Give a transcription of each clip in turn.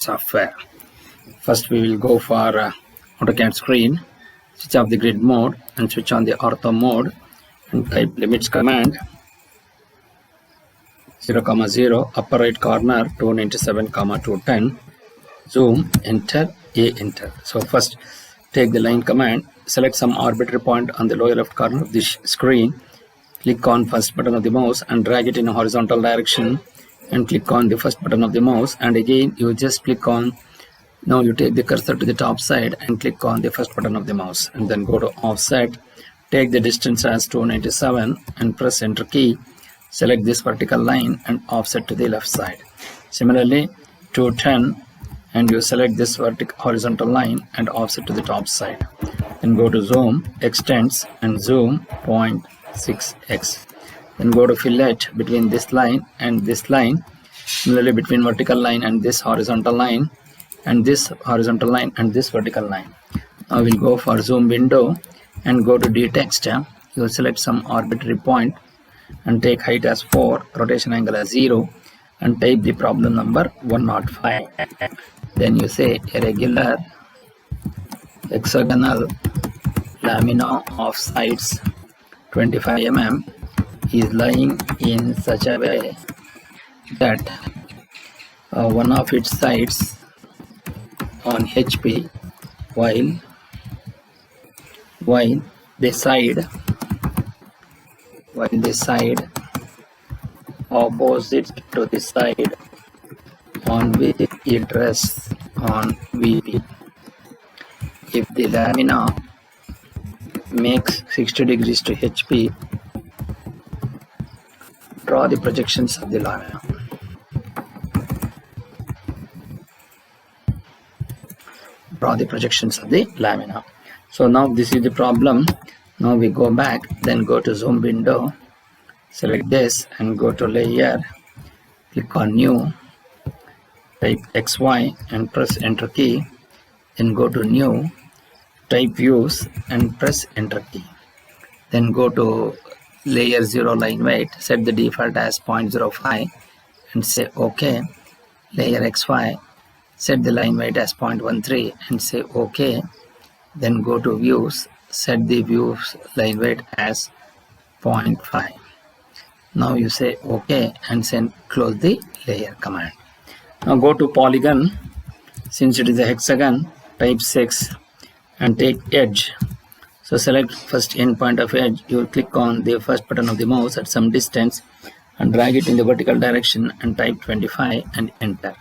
software. First we will go for AutoCAD screen, switch off the grid mode and switch on the ortho mode and type limits command 0, 0, upper right corner 297, 210, zoom, enter, enter. So first take the line command, select some arbitrary point on the lower left corner of this screen, click on first button of the mouse and drag it in a horizontal direction and click on the first button of the mouse, and again you just click on, now you take the cursor to the top side and click on the first button of the mouse and then go to offset, take the distance as 297 and press enter key, select this vertical line and offset to the left side. Similarly 210 and you select this vertical horizontal line and offset to the top side. Then go to zoom, extends and zoom 0.6x. Then go to fillet between this line and this line. Similarly between vertical line and this horizontal line and this horizontal line and this vertical line. Now we'll go for zoom window and go to D-text. You will select some arbitrary point and take height as 4, rotation angle as 0 and type the problem number 105. Then you say a regular hexagonal lamina of sides 25 mm is lying in such a way that one of its sides on HP while the side opposite to the side on which it rests on VP. If the lamina makes 60 degrees to HP, draw the projections of the lamina. Draw the projections of the lamina. So now this is the problem. Now we go back, then go to zoom window, select this and go to layer, click on new, type XY and press enter key, then go to new, type views and press enter key. Then go to layer 0 line weight, set the default as 0.05 and say OK. Layer XY, set the line weight as 0.13 and say OK. Then go to views, set the views line weight as 0.5. Now you say OK and then close the layer command. Now go to polygon, since it is a hexagon, type 6 and take edge. So select first end point of edge, you will click on the first button of the mouse at some distance and drag it in the vertical direction and type 25 and enter.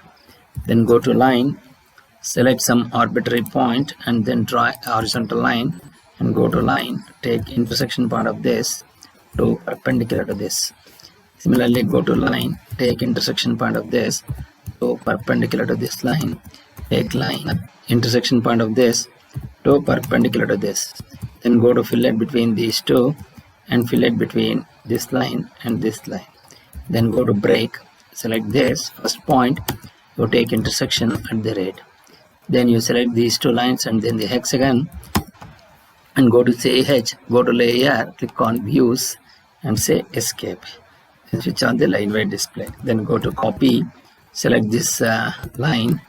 Then go to line, select some arbitrary point and then draw a horizontal line and go to line, take intersection point of this to perpendicular to this. Similarly go to line, take intersection point of this to perpendicular to this line, take line, intersection point of this to perpendicular to this. Then go to fillet between these two and fillet between this line and this line. Then go to break, select this first point, you take intersection at the red. Then you select these two lines and then the hexagon and go to CH, go to layer, click on views and say escape. Then switch on the line weight display. Then go to copy, select this line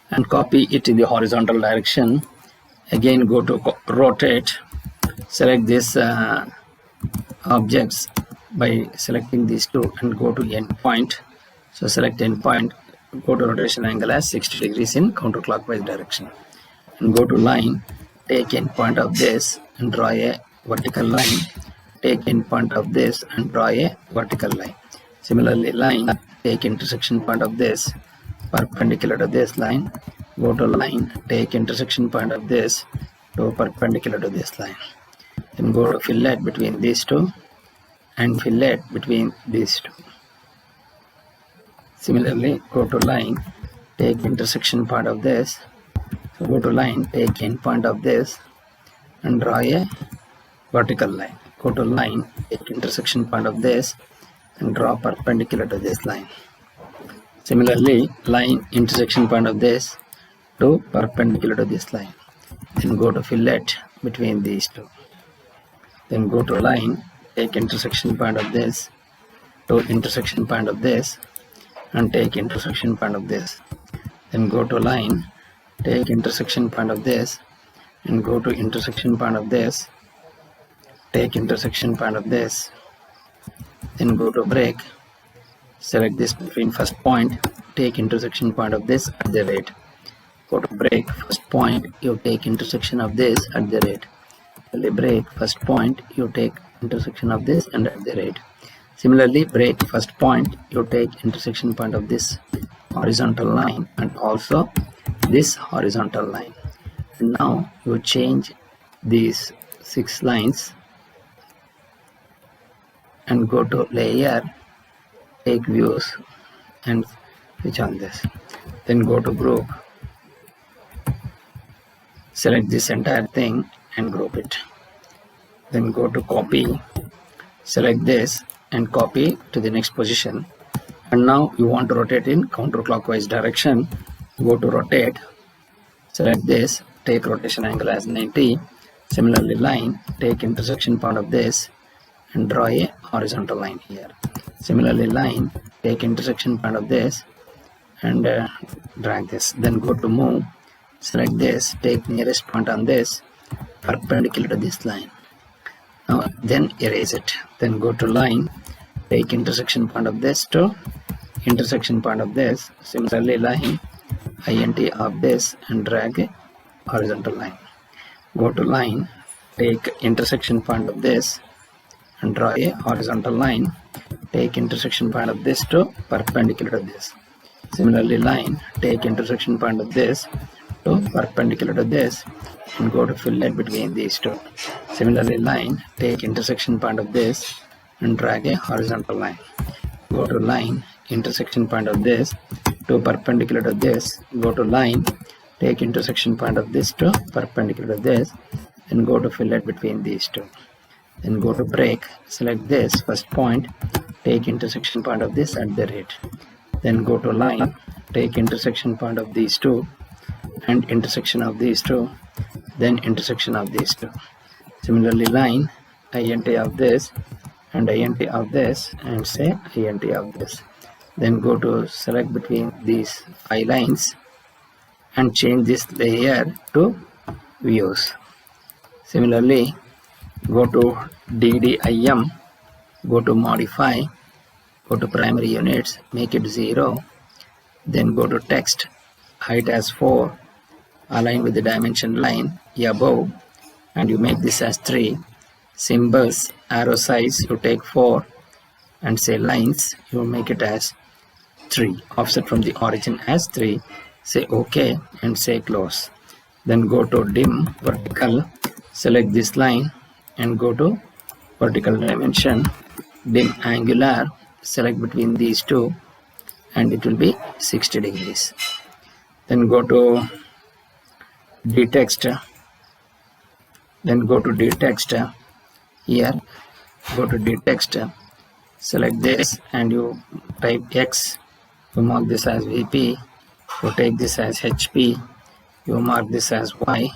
and copy it in the horizontal direction. Again go to rotate, select this objects by selecting these two and go to end point. So select end point, go to rotation angle as 60 degrees in counterclockwise direction and go to line, take end point of this and draw a vertical line, take end point of this and draw a vertical line. Similarly line, take intersection point of this perpendicular to this line, go to line, take intersection point of this to perpendicular to this line. Then go to fillet between these two and fillet between these two. Similarly go to line, take intersection point of this, so go to line, take end point of this and draw a vertical line. Go to line, take intersection point of this and draw perpendicular to this line. Similarly line, intersection point of this to perpendicular to this line. Then go to fillet between these two. Then go to line, take intersection point of this to intersection point of this and take intersection point of this. then go to line, take intersection point of this and go to intersection point of this, take intersection point of this, then go to break, select this between first point, take intersection point of this at the rate, go to break, first point, you take intersection of this at the rate, break, first point, you take intersection of this and at the rate. Similarly, break, first point, you take intersection point of this horizontal line and also this horizontal line. And now you change these 6 lines and go to layer, take views and switch on this. Then go to group, select this entire thing and group it. Then go to copy, select this and copy to the next position. And now you want to rotate in counterclockwise direction. Go to rotate, select this, take rotation angle as 90. Similarly, line, take intersection point of this and draw a horizontal line here. Similarly, line, take intersection point of this and drag this. Then go to move, select this, take nearest point on this perpendicular to this line. Now then erase it. Then go to line, take intersection point of this to intersection point of this. Similarly, line, int of this and drag a horizontal line. Go to line, take intersection point of this and draw a horizontal line. Take intersection point of this to perpendicular to this. Similarly, line, take intersection point of this to perpendicular to this and go to fillet between these two. Similarly, line, take intersection point of this and drag a horizontal line. Go to line, intersection point of this to perpendicular to this. Go to line, take intersection point of this to perpendicular to this and go to fillet between these two. Then go to break, select this first point, take intersection point of this at the rate. Then go to line, take intersection point of these two and intersection of these two, then intersection of these two. Similarly, line, int of this and int of this and say int of this. Then go to select between these 5 lines and change this layer to views. Similarly, go to DDIM, go to modify, go to primary units, make it 0, then go to text, height as 4, align with the dimension line above and you make this as 3, symbols, arrow size you take 4 and say lines, you make it as 3, offset from the origin as 3, say OK and say close. Then go to dim vertical, select this line and go to vertical dimension, dim angular, select between these two and it will be 60 degrees. Then go to dtext, then go to dtext here, go to dtext, select this and you type X, you mark this as VP, you take this as HP, you mark this as Y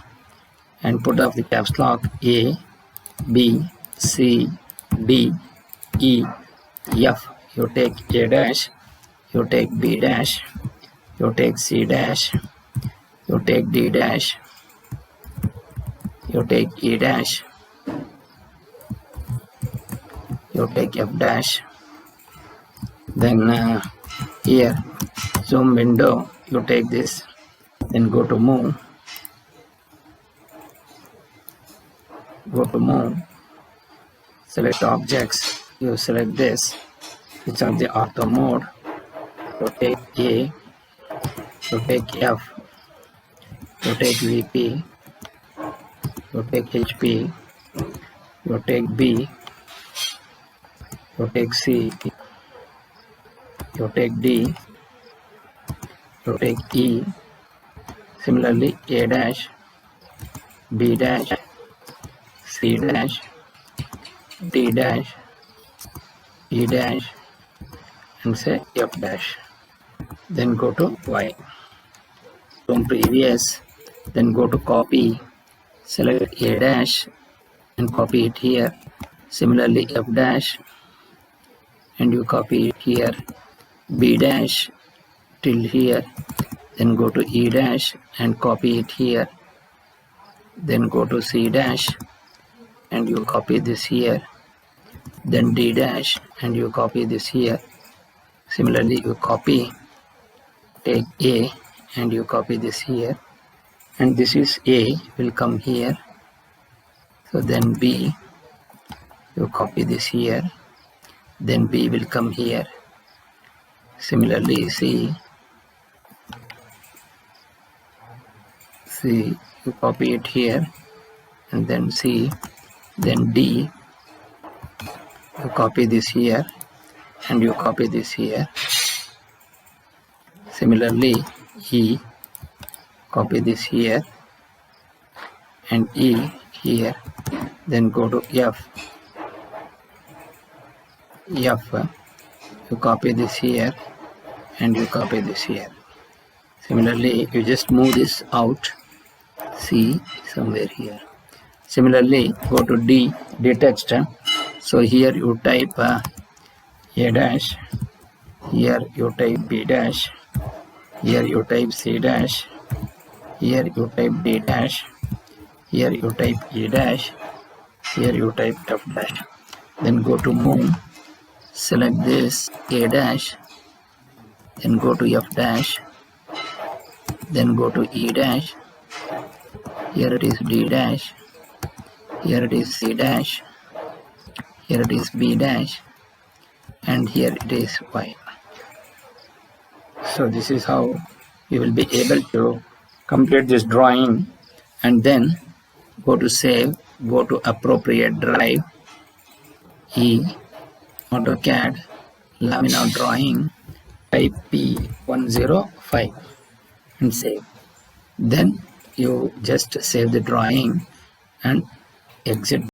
and put up the caps lock A, B, C, D, E, F, you take A dash, you take B dash, you take C dash, you take D dash, you take E dash, you take F dash. Then here zoom window, you take this, then go to move, select objects, you select this, which are the ortho mode, you take A, you take F, you take VP, you take HP, you take B, you take C, you take D, you take E. Similarly, A dash, B dash, C dash, D dash, E dash and say F dash. Then go to Y. From previous, then go to copy, select A dash and copy it here. Similarly, F dash and you copy it here, B dash till here, then go to E dash and copy it here, then go to C dash and you copy this here, then D dash and you copy this here. Similarly, you copy, take A and you copy this here, and this is A will come here. So then B, you copy this here, then B will come here. Similarly, C, you copy it here, and then C, then D, you copy this here and you copy this here. Similarly, E, copy this here and E here, then go to F, you copy this here and you copy this here. Similarly, you just move this out, C somewhere here. Similarly, go to D text. So here you type A dash, here you type B dash, here you type C dash, here you type D dash, here you type E dash, here you type F dash. Then go to move, select this A dash, then go to F dash, then go to E dash, here it is D dash, here it is C dash, here it is B dash, and here it is Y. So this is how you will be able to complete this drawing, and then go to save, go to appropriate drive, E, AutoCAD, Lamina drawing, type P105 and save. Then you just save the drawing and exit.